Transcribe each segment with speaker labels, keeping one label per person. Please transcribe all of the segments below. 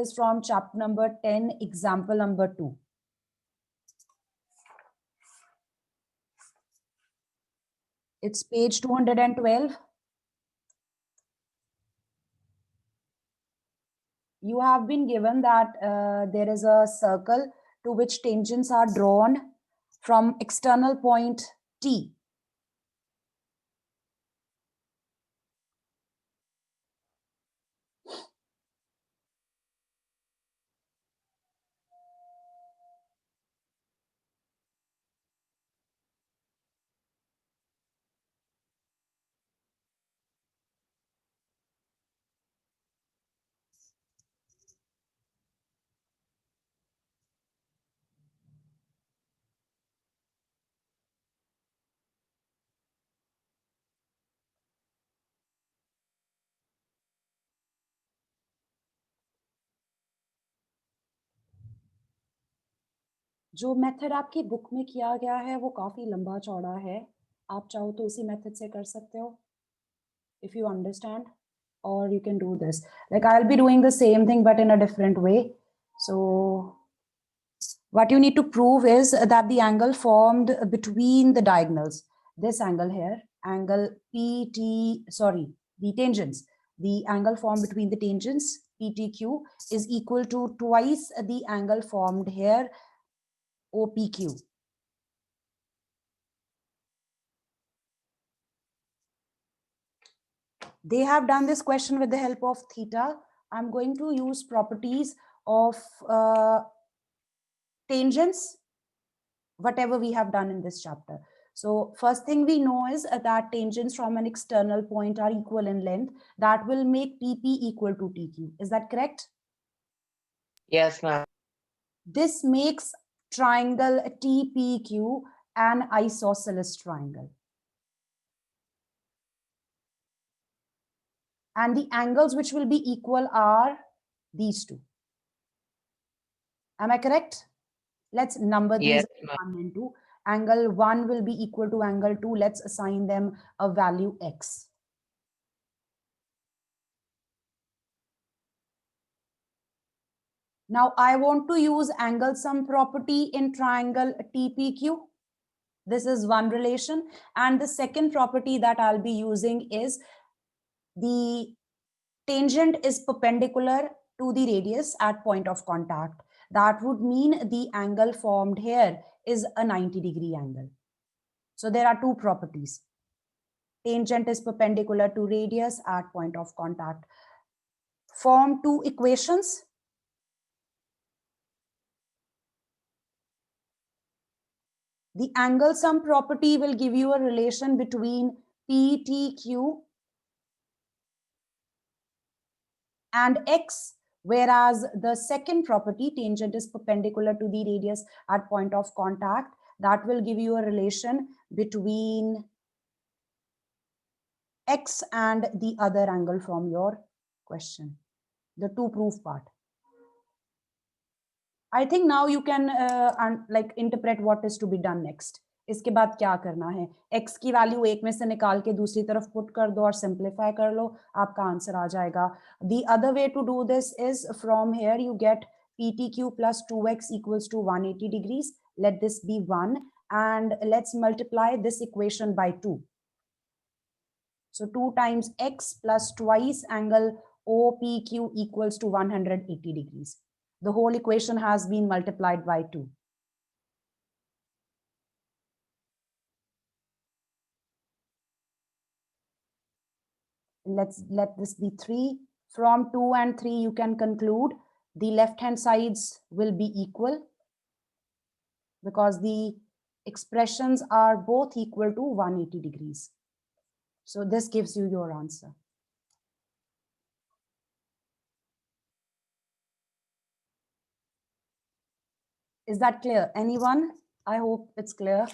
Speaker 1: is from chapter number 10, example number 2. It's page 212. You have been given that there is a circle to which tangents are drawn from external point T. जो method आपकी book में किया गया है वो काफी लंबा चौड़ा है. आप चाहो तो उसी मेथड से कर सकते हो, if you understand, or you can do this. Like I'll be doing the same thing but in a different way. So what you need to prove is that the angle formed between the diagonals, this angle here, angle the tangents, the angle formed between the tangents, PTQ, is equal to twice the angle formed here, OPQ. They have done this question with the help of theta. I'm going to use properties of tangents, whatever we have done in this chapter. So first thing we know is that tangents from an external point are equal in length. That will make TP equal to TQ. Is that correct?
Speaker 2: Yes, ma'am.
Speaker 1: This makes triangle TPQ an isosceles triangle. And the angles which will be equal are these two. Am I correct? Let's number these,
Speaker 2: Yes,
Speaker 1: 1 and 2. Angle 1 will be equal to angle 2. Let's assign them a value x. Now I want to use angle sum property in triangle TPQ. This is one relation. And the second property that I'll be using is the tangent is perpendicular to the radius at point of contact. That would mean the angle formed here is a 90-degree angle. So there are two properties. Tangent is perpendicular to radius at point of contact. Form two equations. The angle sum property will give you a relation between PTQ and x, whereas the second property, tangent is perpendicular to the radius at point of contact, that will give you a relation between x and the other angle from your question, the two proof part. I think now you can like interpret what is to be done next. इसके बाद क्या करना है? x की value एक में से निकाल के दूसरी तरफ पुट कर दो और सिंप्लीफाई कर लो, आपका आंसर आ जाएगा. The other way to do this is from here you get PTQ plus 2x equals to 180 degrees. Let this be 1 and let's multiply this equation by 2. So 2 times x plus twice angle OPQ equals to 180 degrees. The whole equation has been multiplied by 2. Let this be 3. From 2 and 3, you can conclude the left-hand sides will be equal because the expressions are both equal to 180 degrees. So this gives you your answer. Is that clear? Anyone? I hope it's clear.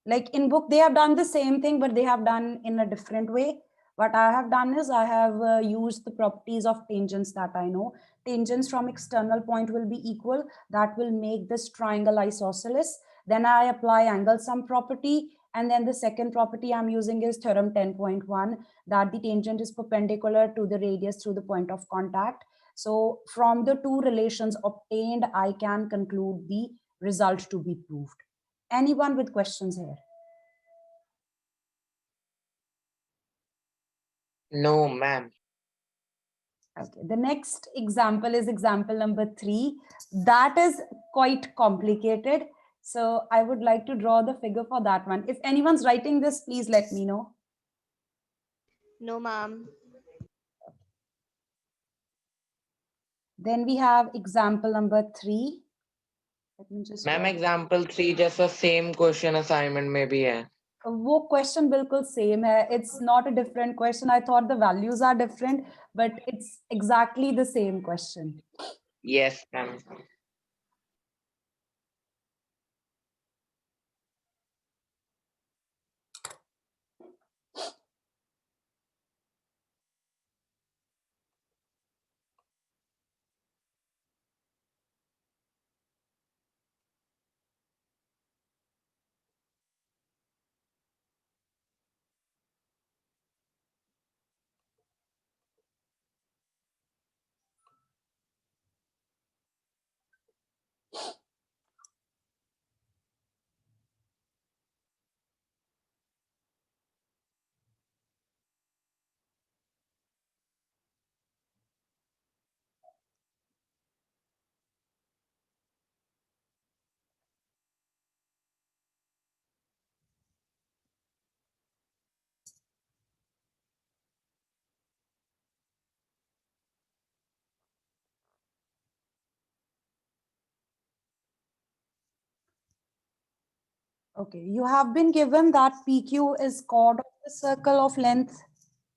Speaker 1: Like in book, they have done the same thing, but they have done in a different way. What I have done is I have used the properties of tangents that I know. Tangents from external point will be equal. That will make this triangle isosceles. Then I apply angle sum property. And then the second property I'm using is theorem 10.1, that the tangent is perpendicular to the radius through the point of contact. So from the two relations obtained, I can conclude the result to be proved. Anyone with questions here?
Speaker 2: No, ma'am.
Speaker 1: Okay, the next example is example number 3. That is quite complicated. So I would like to draw the figure for that one. If anyone's writing this, please let me know.
Speaker 3: No, ma'am.
Speaker 1: Then we have example number 3. Let me just
Speaker 2: Ma'am,
Speaker 1: draw.
Speaker 2: example 3 जैसा same question assignment में भी है.
Speaker 1: वो question बिल्कुल same है. It's not a different question. I thought the values are different, but it's exactly the same question.
Speaker 2: Yes, ma'am.
Speaker 1: Okay, you have been given that PQ is chord of the circle of length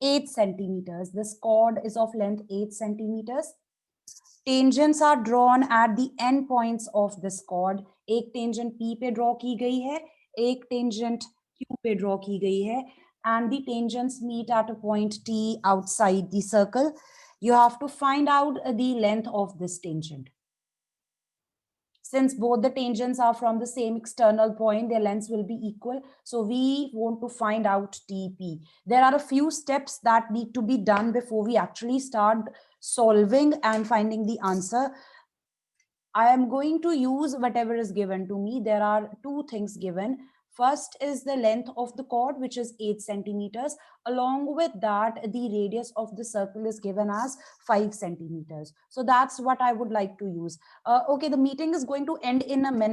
Speaker 1: 8 centimeters. This chord is of length 8 centimeters. Tangents are drawn at the end points of this chord. एक tangent P पे draw की गई है, एक tangent Q पे draw की गई है, and the tangents meet at a point T outside the circle. You have to find out the length of this tangent. Since both the tangents are from the same external point, their lengths will be equal. So we want to find out TP. There are a few steps that need to be done before we actually start solving and finding the answer. I am going to use whatever is given to me. There are two things given. First is the length of the chord, which is 8 centimeters. Along with that, the radius of the circle is given as 5 centimeters. So that's what I would like to use. Okay, the meeting is going to end in a minute.